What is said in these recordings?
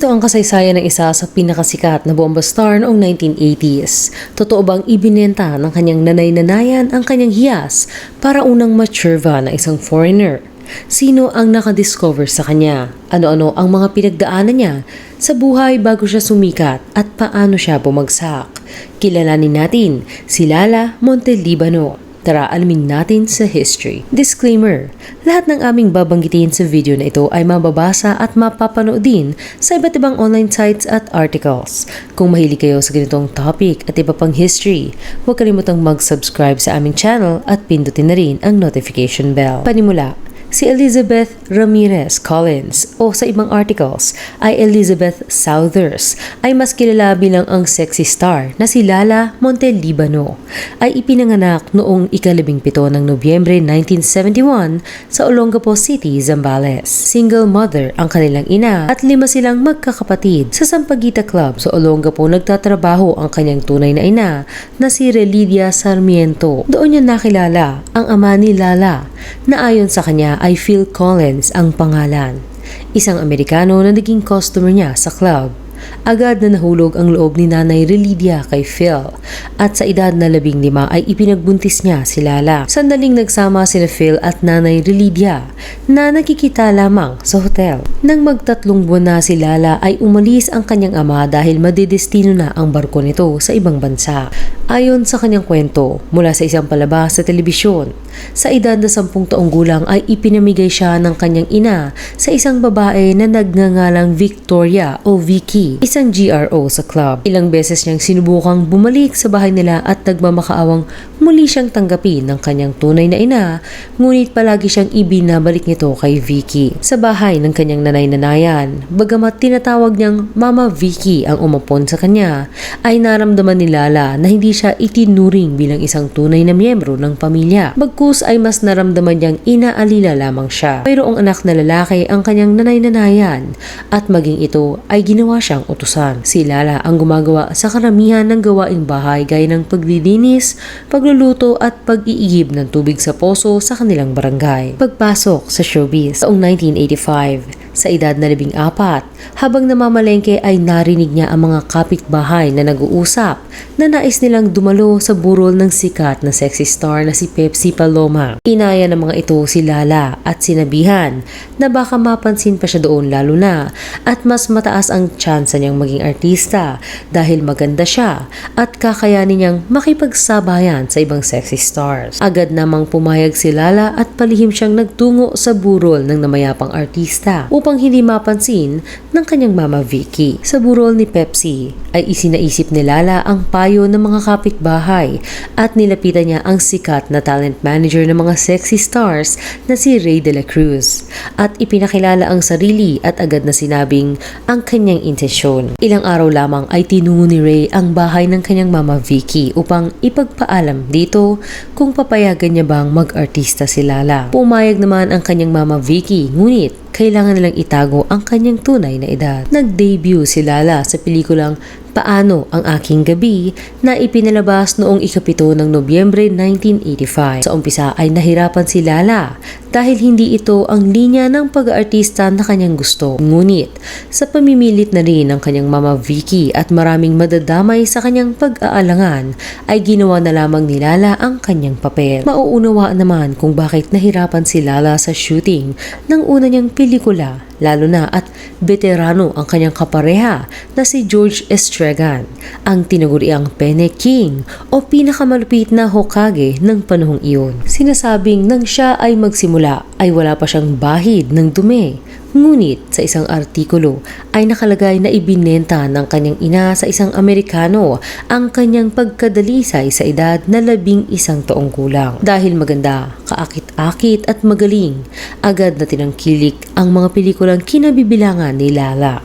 Ito ang kasaysayan ng isa sa pinakasikat na bomba star noong 1980s. Totoo bang ibinenta ng kanyang nanay-nanayan ang kanyang hiyas para unang matsurva ng isang foreigner? Sino ang nakadiscover sa kanya? Ano-ano ang mga pinagdaanan niya sa buhay bago siya sumikat at paano siya bumagsak? Kilalanin natin si Lala Montelibano. Tara, alamin natin sa history. Disclaimer, lahat ng aming babanggitin sa video na ito ay mababasa at mapapanood din sa iba't ibang online sites at articles. Kung mahilig kayo sa ganitong topic at iba pang history, huwag kalimutang mag-subscribe sa aming channel at pindutin na rin ang notification bell. Panimula, si Elizabeth Ramirez Collins o sa ibang articles ay Elizabeth Southers ay mas kilala bilang ang sexy star na si Lala Montelibano ay ipinanganak noong ika-17 ng Nobyembre 1971 sa Olongapo City, Zambales. Single mother ang kanilang ina at 5 silang magkakapatid. Sa Sampaguita Club sa Olongapo nagtatrabaho ang kanyang tunay na ina na si Relidia Sarmiento. Doon niya nakilala ang ama ni Lala na ayon sa kanya ay Phil Collins ang pangalan, isang Amerikano na naging customer niya sa club. Agad na nahulog ang loob ni Nanay Relidia kay Phil at sa edad na 15 ay ipinagbuntis niya si Lala. Sandaling nagsama sina Phil at Nanay Relidia na nakikita lamang sa hotel. Nang magtatlong buwan na si Lala ay umalis ang kanyang ama dahil madedestino na ang barko nito sa ibang bansa. Ayon sa kanyang kwento, mula sa isang palabas sa telebisyon, sa edad na 10 taong gulang ay ipinamigay siya ng kanyang ina sa isang babae na nagngangalang Victoria o Vicky, isang GRO sa club. Ilang beses niyang sinubukang bumalik sa bahay nila at nagmamakaawang muli siyang tanggapin ng kanyang tunay na ina, ngunit palagi siyang ibinabalik nito kay Vicky. Sa bahay ng kanyang nanay-nanayan, bagamat tinatawag niyang Mama Vicky ang umapon sa kanya, ay naramdaman ni Lala na hindi siya itinuring bilang isang tunay na miyembro ng pamilya. Bagkus ay mas naramdaman niyang inaalila lamang siya. Mayroong anak na lalaki ang kanyang nanay-nanayan at maging ito ay ginawa siyang utusan. Si Lala ang gumagawa sa karamihan ng gawaing bahay gaya ng paglilinis, pagluluto at pag-iigib ng tubig sa poso sa kanilang barangay. Pagpasok sa showbiz taong 1985, sa edad na 14, habang namamalengke ay narinig niya ang mga kapitbahay na nag-uusap na nais nilang dumalo sa burol ng sikat na sexy star na si Pepsi Paloma. Inaya ng mga ito si Lala at sinabihan na baka mapansin pa siya doon lalo na at mas mataas ang tsansa niyang maging artista dahil maganda siya at kakayanin niyang makipagsabayan sa ibang sexy stars. Agad namang pumayag si Lala at palihim siyang nagtungo sa burol ng namayapang artista upang hindi mapansin ng kanyang mama Vicky. Sa burol ni Pepsi ay isinaisip ni Lala ang payo ng mga kapitbahay at nilapitan niya ang sikat na talent manager ng mga sexy stars na si Ray de la Cruz at ipinakilala ang sarili at agad na sinabing ang kanyang intensyon. Ilang araw lamang ay tinungo ni Ray ang bahay ng kanyang mama Vicky upang ipagpaalam dito kung papayagan niya bang mag-artista si Lala. Pumayag naman ang kanyang mama Vicky, ngunit kailangan nilang itago ang kanyang tunay na edad. Nag-debut si Lala sa pelikulang Paano ang Aking Gabi na ipinalabas noong ika-7 ng Nobyembre 1985. Sa umpisa ay nahirapan si Lala dahil hindi ito ang linya ng pag-aartista na kanyang gusto. Ngunit sa pamimilit na rin ng kanyang mama Vicky at maraming madadamay sa kanyang pag-aalangan ay ginawa na lamang ni Lala ang kanyang papel. Mauunawaan naman kung bakit nahirapan si Lala sa shooting ng una niyang pelikula, lalo na at veterano ang kanyang kapareha na si George Estregan, ang tinaguriang Pene King o pinakamalupit na Hokage ng panahong iyon. Sinasabing nang siya ay magsimula ay wala pa siyang bahid ng dumi. Ngunit sa isang artikulo ay nakalagay na ibinenta ng kanyang ina sa isang Amerikano ang kanyang pagkadalisay sa edad na 11 taong gulang. Dahil maganda, kaakit-akit at magaling, agad na tinangkilik ang mga pelikulang kinabibilangan ni Lala.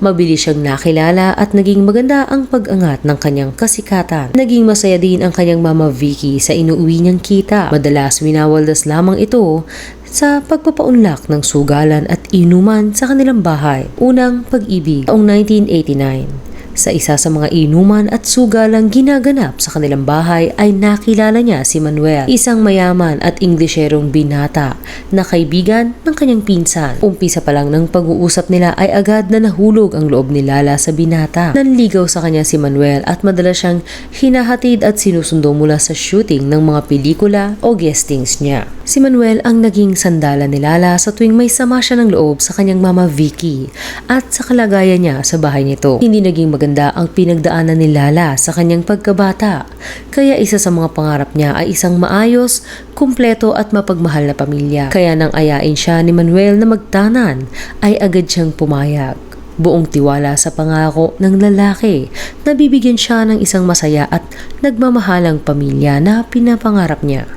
Mabilis siyang nakilala at naging maganda ang pag-angat ng kanyang kasikatan. Naging masaya din ang kanyang mama Vicky sa inuuwi niyang kita. Madalas winawaldas lamang ito sa pagpapaunlak ng sugalan at inuman sa kanilang bahay. Unang pag-ibig taong 1989. Sa isa sa mga inuman at sugalang ginaganap sa kanilang bahay ay nakilala niya si Manuel, isang mayaman at Inglesyerong binata na kaibigan ng kanyang pinsan. Umpisa pa lang ng pag-uusap nila ay agad na nahulog ang loob ni Lala sa binata. Nanligaw sa kanya si Manuel at madalas siyang hinahatid at sinusundo mula sa shooting ng mga pelikula o guestings niya. Si Manuel ang naging sandala ni Lala sa tuwing may sama siya ng loob sa kanyang mama Vicky at sa kalagayan niya sa bahay nito. Hindi naging maganda ang pinagdaanan ni Lala sa kanyang pagkabata, kaya isa sa mga pangarap niya ay isang maayos, kumpleto at mapagmahal na pamilya. Kaya nang ayain siya ni Manuel na magtanan, ay agad siyang pumayag. Buong tiwala sa pangako ng lalaki na bibigyan siya ng isang masaya at nagmamahalang pamilya na pinapangarap niya.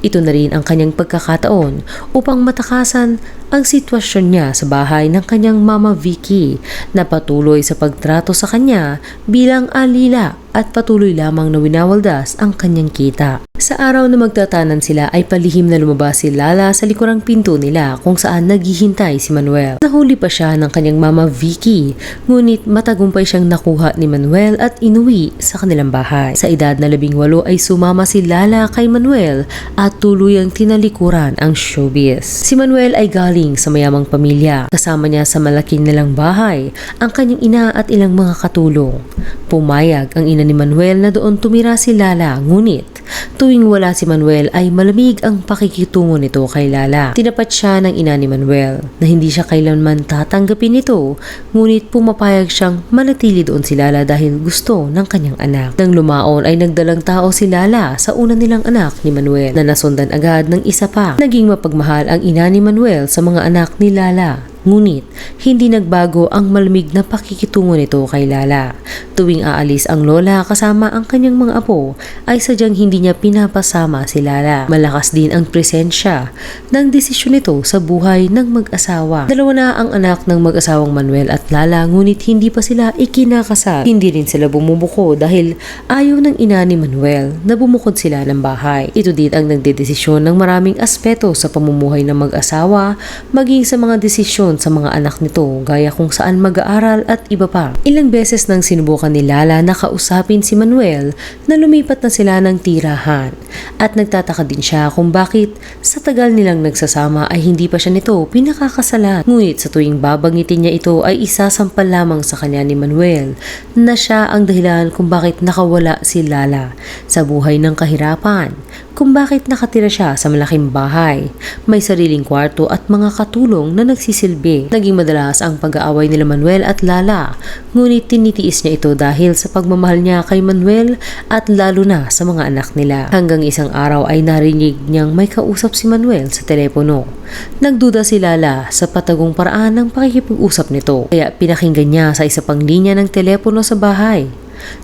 Ito na rin ang kanyang pagkakataon upang matakasan ang sitwasyon niya sa bahay ng kanyang mama Vicky na patuloy sa pagtrato sa kanya bilang alila at patuloy lamang na winawaldas ang kanyang kita. Sa araw na magtatanan sila ay palihim na lumabas si Lala sa likurang pinto nila kung saan naghihintay si Manuel. Nahuli pa siya ng kanyang mama Vicky, ngunit matagumpay siyang nakuha ni Manuel at inuwi sa kanilang bahay. Sa edad na 18 ay sumama si Lala kay Manuel at tuluyang tinalikuran ang showbiz. Si Manuel ay galing sa mayamang pamilya. Kasama niya sa malaking nilang bahay ang kanyang ina at ilang mga katulong. Pumayag ang ina ni Manuel na doon tumira si Lala, ngunit tuwing wala si Manuel ay malamig ang pakikitungo nito kay Lala. Tinapat siya ng ina ni Manuel na hindi siya kailanman tatanggapin ito, ngunit pumapayag siyang manatili doon si Lala dahil gusto ng kanyang anak. Nang lumaon ay nagdalang tao si Lala sa una nilang anak ni Manuel na nasundan agad ng isa pa. Naging mapagmahal ang ina ni Manuel sa mga anak ni Lala. Ngunit, hindi nagbago ang malamig na pakikitungo nito kay Lala. Tuwing aalis ang lola kasama ang kanyang mga apo, ay sadyang hindi niya pinapasama si Lala. Malakas din ang presensya ng desisyon nito sa buhay ng mag-asawa. Dalawa na ang anak ng mag-asawang Manuel at Lala, ngunit hindi pa sila ikinakasal. Hindi rin sila bumubuko dahil ayaw ng ina ni Manuel na bumukod sila ng bahay. Ito din ang nagdedesisyon ng maraming aspeto sa pamumuhay ng mag-asawa, maging sa mga desisyon sa mga anak nito gaya kung saan mag-aaral at iba pa. Ilang beses nang sinubukan ni Lala na kausapin si Manuel na lumipat na sila ng tirahan at nagtataka din siya kung bakit sa tagal nilang nagsasama ay hindi pa siya nito pinakakasalan. Ngunit sa tuwing babangitin niya ito ay isasampal lamang sa kanya ni Manuel na siya ang dahilan kung bakit nakawala si Lala sa buhay ng kahirapan, kung bakit nakatira siya sa malaking bahay, may sariling kwarto at mga katulong na nagsisilbi. Naging madalas ang pag-aaway nila Manuel at Lala, ngunit tinitiis niya ito dahil sa pagmamahal niya kay Manuel at lalo na sa mga anak nila. Hanggang isang araw ay narinig niyang may kausap si Manuel sa telepono. Nagduda si Lala sa patagong paraan ng pakikipag-usap nito, kaya pinakinggan niya sa isa pang linya ng telepono sa bahay.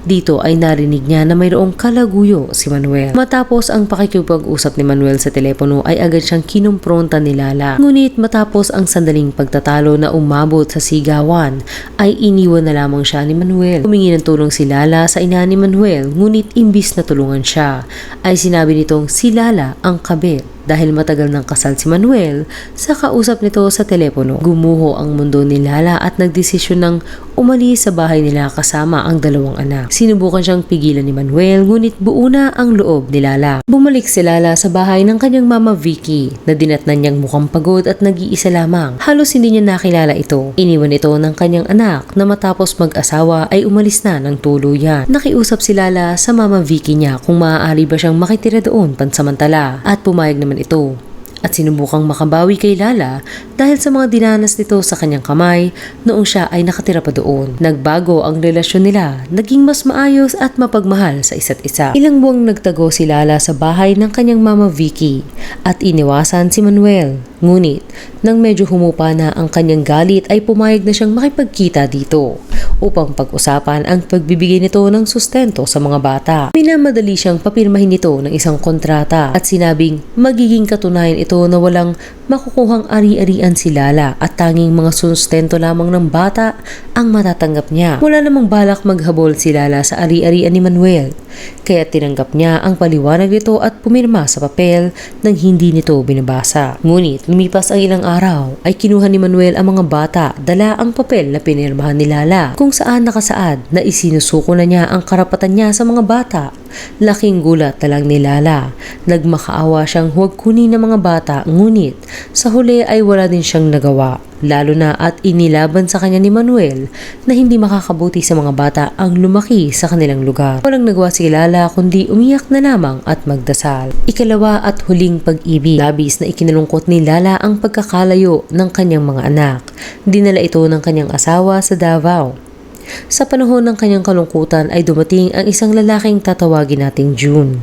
Dito ay narinig niya na mayroong kalaguyo si Manuel. Matapos ang pakikipag-usap ni Manuel sa telepono ay agad siyang kinumpronta ni Lala. Ngunit matapos ang sandaling pagtatalo na umabot sa sigawan ay iniwan na lamang siya ni Manuel. Humingi ng tulong si Lala sa ina ni Manuel, ngunit imbis na tulungan siya ay sinabi nitong si Lala ang kabit. Dahil matagal nang kasal si Manuel sa kausap nito sa telepono. Gumuho ang mundo ni Lala at nagdesisyon ng umalis sa bahay nila kasama ang dalawang anak. Sinubukan siyang pigilan ni Manuel, ngunit buo na ang loob ni Lala. Bumalik si Lala sa bahay ng kanyang mama Vicky na dinatnan niyang mukhang pagod at nag-iisa lamang. Halos hindi niya nakilala ito. Iniwan ito ng kanyang anak na matapos mag-asawa ay umalis na ng tuluyan. Nakiusap si Lala sa mama Vicky niya kung maaari ba siyang makitira doon pansamantala at pumayag naman ito. At sinubukang makabawi kay Lala dahil sa mga dinanas nito sa kanyang kamay noong siya ay nakatira pa doon. Nagbago ang relasyon nila, naging mas maayos at mapagmahal sa isa't isa. Ilang buwang nagtago si Lala sa bahay ng kanyang mama Vicky at iniwasan si Manuel. Ngunit, nang medyo humupa na ang kanyang galit ay pumayag na siyang makipagkita dito upang pag-usapan ang pagbibigay nito ng sustento sa mga bata. Minamadali siyang papirmahin nito ng isang kontrata at sinabing magiging katunayan ito na walang makukuhang ari-arian si Lala at tanging mga sustento lamang ng bata ang matatanggap niya. Wala namang balak maghabol si Lala sa ari-arian ni Manuel, kaya tinanggap niya ang paliwanag nito at pumirma sa papel nang hindi nito binabasa. Ngunit lumipas ang ilang araw ay kinuha ni Manuel ang mga bata, dala ang papel na pinirmahan ni Lala kung saan nakasaad na isinusuko na niya ang karapatan niya sa mga bata. Laking gulat na lang ni Lala. Nagmakaawa siyang huwag kunin ng mga bata, ngunit sa huli ay wala din siyang nagawa. Lalo na at inilaban sa kanya ni Manuel na hindi makakabuti sa mga bata ang lumaki sa kanilang lugar. Walang nagawa si Lala kundi umiyak na lamang at magdasal. Ikalawa at huling pag-ibig. Labis na ikinalungkot ni Lala ang pagkakalayo ng kanyang mga anak. Dinala ito ng kanyang asawa sa Davao. Sa panahon ng kanyang kalungkutan ay dumating ang isang lalaking tatawagin nating June.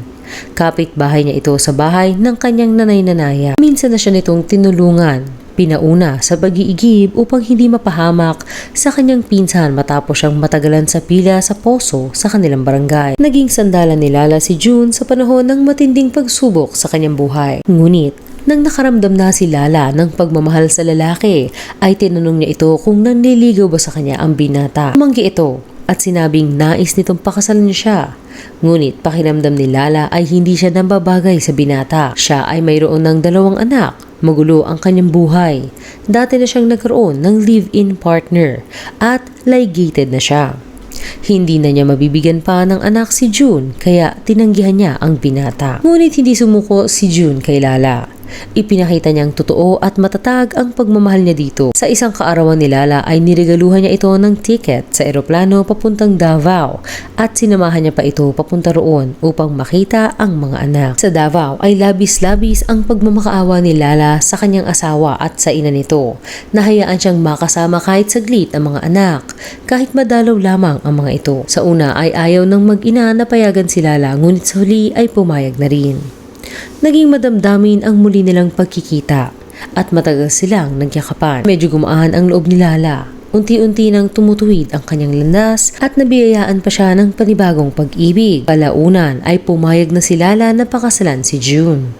Kapit-bahay niya ito sa bahay ng kanyang nanay-nanaya. Minsan na siya nitong tinulungan, pinauna sa pag-iigib upang hindi mapahamak sa kanyang pinsan matapos siyang matagalan sa pila sa poso sa kanilang barangay. Naging sandalan ni Lala si June sa panahon ng matinding pagsubok sa kanyang buhay. Ngunit, nang nakaramdam na si Lala ng pagmamahal sa lalaki, ay tinanong niya ito kung nanliligaw ba sa kanya ang binata. Tumanggi ito at sinabing nais nitong pakasalan niya siya. Ngunit pakiramdam ni Lala ay hindi siya nambabagay sa binata. Siya ay mayroon ng 2 anak. Magulo ang kanyang buhay. Dati na siyang nagkaroon ng live-in partner at ligated na siya. Hindi na niya mabibigyan pa ng anak si June kaya tinanggihan niya ang binata. Ngunit hindi sumuko si June kay Lala. Ipinakita niyang totoo at matatag ang pagmamahal niya dito. Sa isang kaarawan ni Lala ay niregaluhan niya ito ng ticket sa eroplano papuntang Davao at sinamahan niya pa ito papunta roon upang makita ang mga anak. Sa Davao ay labis-labis ang pagmamakaawa ni Lala sa kanyang asawa at sa ina nito. Nahayaan siyang makasama kahit saglit ang mga anak, kahit madalaw lamang ang mga ito. Sa una ay ayaw ng mag-ina na payagan si Lala, ngunit sa huli ay pumayag na rin. Naging madamdamin ang muli nilang pagkikita at matagal silang nagyakapan. Medyo gumaan ang loob ni Lala. Unti-unti nang tumutuwid ang kanyang landas at nabiyayaan pa siya ng panibagong pag-ibig. Kalaunan ay pumayag na si Lala na pakasalan si June.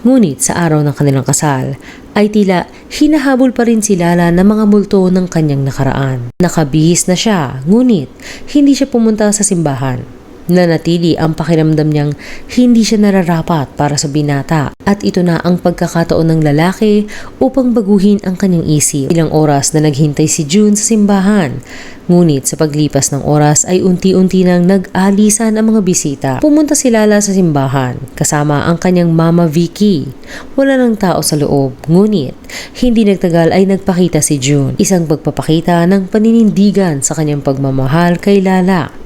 Ngunit sa araw ng kanilang kasal ay tila hinahabol pa rin si Lala ng mga multo ng kanyang nakaraan. Nakabihis na siya, ngunit hindi siya pumunta sa simbahan. Nanatili ang pakiramdam niyang hindi siya nararapat para sa binata at ito na ang pagkakataon ng lalaki upang baguhin ang kanyang isip. Ilang oras na naghintay si June sa simbahan, ngunit sa paglipas ng oras ay unti-unti nang nag-alisan ang mga bisita. Pumunta si Lala sa simbahan kasama ang kanyang mama Vicky. Wala ng tao sa loob, ngunit hindi nagtagal ay nagpakita si June. Isang pagpapakita ng paninindigan sa kanyang pagmamahal kay Lala.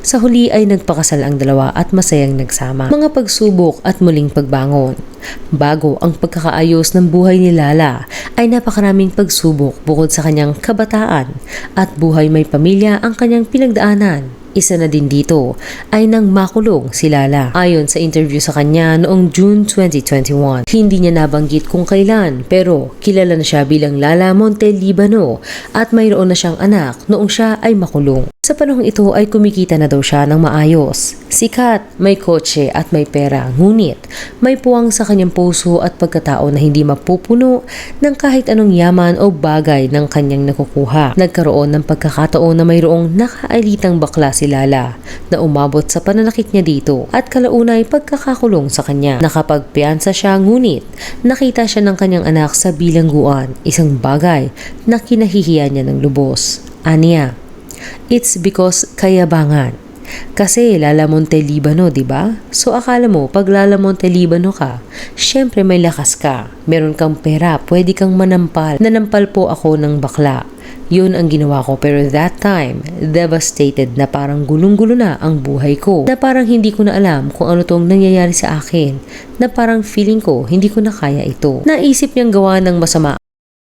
Sa huli ay nagpakasal ang dalawa at masayang nagsama. Mga pagsubok at muling pagbangon. Bago ang pagkakaayos ng buhay ni Lala ay napakaraming pagsubok bukod sa kanyang kabataan at buhay may pamilya ang kanyang pinagdaanan. Isa na din dito ay nang makulong si Lala. Ayon sa interview sa kanya noong June 2021, hindi niya nabanggit kung kailan pero kilala na siya bilang Lala Montelibano at mayroon na siyang anak noong siya ay makulong. Sa panahong ito ay kumikita na daw siya ng maayos. Sikat, may kotse at may pera, ngunit may puwang sa kanyang puso at pagkatao na hindi mapupuno ng kahit anong yaman o bagay ng kanyang nakukuha. Nagkaroon ng pagkakataon na mayroong nakaalitang bakla si Lala na umabot sa pananakit niya dito at kalaunay pagkakakulong sa kanya. Nakapagpiyansa siya ngunit nakita siya ng kanyang anak sa bilangguan, isang bagay na kinahihiya niya ng lubos. Aniya, it's because kayabangan. Kasi Lala Montelibano, di ba? So akala mo pag Lala Montelibano ka, syempre may lakas ka, meron kang pera, pwede kang manampal. Nanampal po ako ng bakla. Yun ang ginawa ko, pero that time, devastated na parang gulong-gulo na ang buhay ko. Na parang hindi ko na alam kung ano tong nangyayari sa akin. Na parang feeling ko hindi ko na kaya ito. Naisip niyang gawa ng masama ang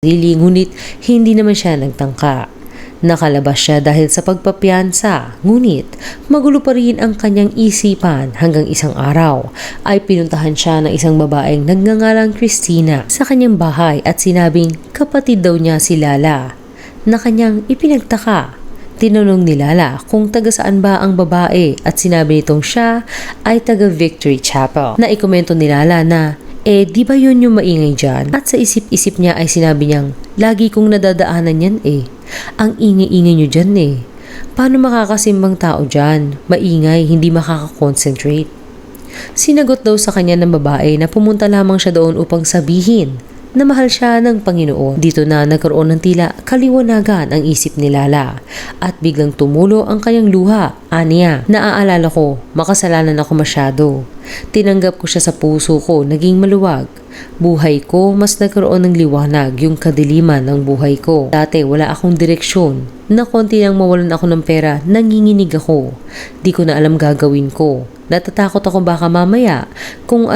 sarili, ngunit hindi naman siya nagtangka. Nakalabas siya dahil sa pagpapiyansa, ngunit magulo pa rin ang kanyang isipan hanggang isang araw ay pinuntahan siya ng isang babaeng nagngangalang Christina sa kanyang bahay at sinabing kapatid daw niya si Lala na kanyang ipinagtaka. Tinanong ni Lala kung taga saan ba ang babae at sinabi nitong siya ay taga Victory Chapel. Naikomento ni Lala na Di ba yun yung maingay dyan? At sa isip-isip niya ay sinabi niyang, lagi kong nadadaanan yan eh. Ang ingay-ingay nyo dyan eh. Paano makakasimbang tao dyan? Maingay, hindi makakakonsentrate. Sinagot daw sa kanya ng babae na pumunta lamang siya doon upang sabihin na mahal siya ng Panginoon. Dito na nagkaroon ng tila kaliwanagan ang isip ni Lala at biglang tumulo ang kanyang luha. Aniya, naaalala ko, makasalanan ako masyado. Tinanggap ko siya sa puso ko, naging maluwag. Buhay ko, mas nagkaroon ng liwanag yung kadiliman ng buhay ko. Dati wala akong direksyon. Na konti nang mawalan ako ng pera, nanginginig ako. Di ko na alam gagawin ko. Natatakot ako baka mamaya kung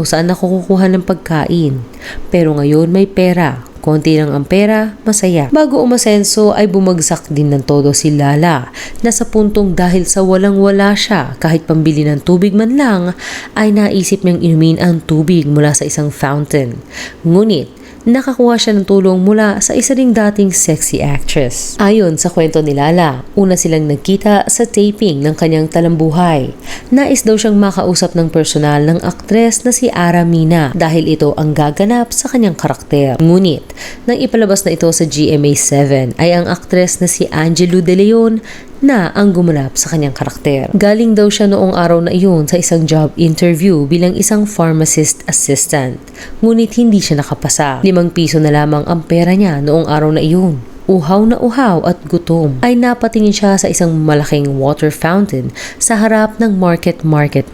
saan ako kukuha ng pagkain. Pero ngayon may pera. Konti lang ang pera, masaya. Bago umasenso ay bumagsak din ng todo si Lala na sa puntong dahil sa walang-wala siya kahit pambili ng tubig man lang ay naisip niyang inumin ang tubig mula sa isang fountain. Ngunit nakakuha siya ng tulong mula sa isa ring dating sexy actress. Ayon sa kwento ni Lala, una silang nagkita sa taping ng kanyang talambuhay. Nais daw siyang makausap ng personal ng aktres na si Ara Mina dahil ito ang gaganap sa kanyang karakter. Ngunit, nang ipalabas na ito sa GMA7 ay ang aktres na si Angelo De Leon na ang gumanap sa kanyang karakter. Galing daw siya noong araw na iyon sa isang job interview bilang isang pharmacist assistant. Ngunit hindi siya nakapasa. 5 piso na lamang ang pera niya noong araw na iyon. Uhaw na uhaw at gutom ay napatingin siya sa isang malaking water fountain sa harap ng Market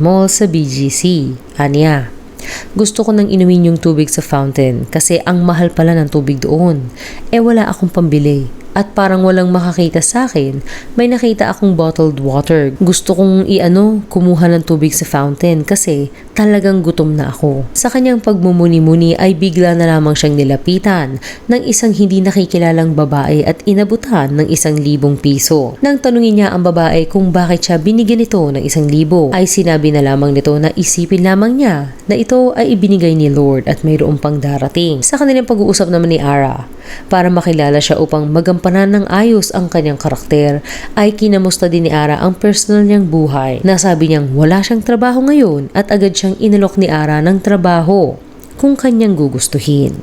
Mall sa BGC. Aniya, gusto ko nang inumin yung tubig sa fountain kasi ang mahal pala ng tubig doon. Wala akong pambili. At parang walang makakita sa akin, may nakita akong bottled water. Gusto kong kumuha ng tubig sa fountain kasi talagang gutom na ako. Sa kanyang pagmumuni-muni ay bigla na lamang siyang nilapitan ng isang hindi nakikilalang babae at inabutan ng 1,000 piso. Nang tanungin niya ang babae kung bakit siya binigyan ito ng 1,000, ay sinabi na lamang nito na isipin lamang niya na ito ay ibinigay ni Lord at mayroong pang darating. Sa kanilang pag-uusap naman ni Ara, para makilala siya upang magampanan ng ayos ang kanyang karakter, ay kinamusta din ni Ara ang personal niyang buhay. Nasabi niyang wala siyang trabaho ngayon at agad siyang inalok ni Ara ng trabaho kung kanyang gugustuhin.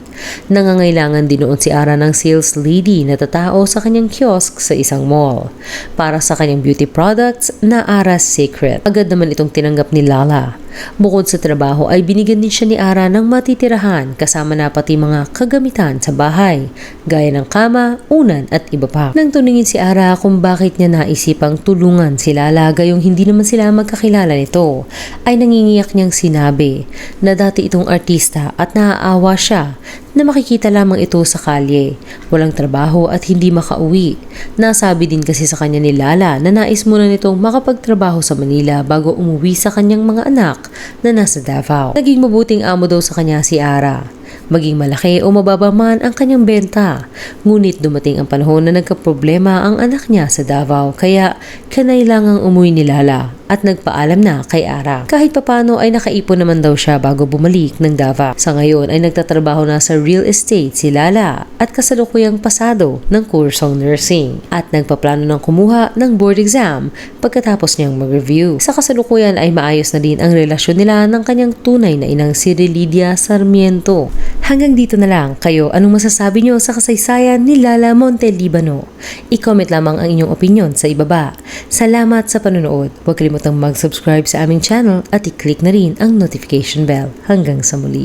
Nangangailangan din noon si Ara ng sales lady na tatao sa kanyang kiosk sa isang mall para sa kanyang beauty products na Ara's Secret. Agad naman itong tinanggap ni Lala. Bukod sa trabaho ay binigyan din siya ni Ara ng matitirahan kasama na pati mga kagamitan sa bahay gaya ng kama, unan at iba pa. Nang tuningin si Ara kung bakit niya naisipang tulungan si Lala gayong hindi naman sila magkakilala nito, ay nangingiyak niyang sinabi na dati itong artista at naaawa siya na makikita lamang ito sa kalye, walang trabaho at hindi makauwi. Nasabi din kasi sa kanya ni Lala na nais muna nitong makapagtrabaho sa Manila bago umuwi sa kanyang mga anak na nasa Davao. Naging mabuting amo daw sa kanya si Ara. Maging malaki o mababa man ang kanyang benta. Ngunit dumating ang panahon na nagkaproblema ang anak niya sa Davao kaya kanailangang umuwi ni Lala at nagpaalam na kay Ara. Kahit papano ay nakaipon naman daw siya bago bumalik ng Davao. Sa ngayon ay nagtatrabaho na sa real estate si Lala at kasalukuyang pasado ng kursong nursing at nagpaplano ng kumuha ng board exam pagkatapos niyang mag-review. Sa kasalukuyan ay maayos na din ang relasyon nila ng kanyang tunay na inang si Relidia Sarmiento. Hanggang dito na lang. Kayo, anong masasabi nyo sa kasaysayan ni Lala Montelibano? I-comment lamang ang inyong opinion sa ibaba. Salamat sa panonood. Huwag kalimutang mag-subscribe sa aming channel at i-click na rin ang notification bell. Hanggang sa muli.